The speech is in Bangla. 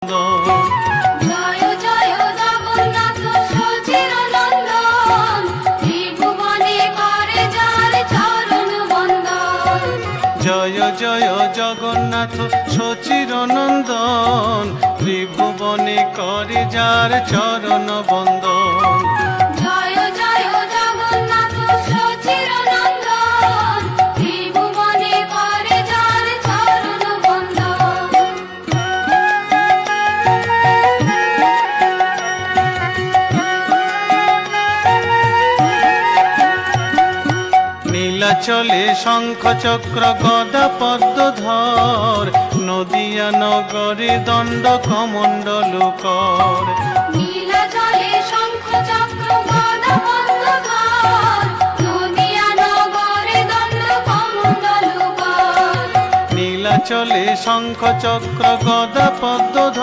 জয় জয় জগন্নাথ সচির নন্দন, ত্রিভুবনে করে যার চরণ বন্দন। জয় জয় জগন্নাথ সচির নন্দন, ত্রিভুবনে করে যার চরণ বন্দন। জয় জয় জগন্নাথ সচির নন্দন, ত্রিভুবনে করে যার চরণ বন্দন। নীলাচলে শঙ্খ চক্র গদা পদ্মধর, নদিয়া নগরে দণ্ড কমণ্ডল কর। নীলাচলে শঙ্খ চক্র গদা পদ্মধর, নদিয়া নগরে দণ্ড কমণ্ডল কর। নীলাচলে শঙ্খ চক্র গদা পদ্মধর।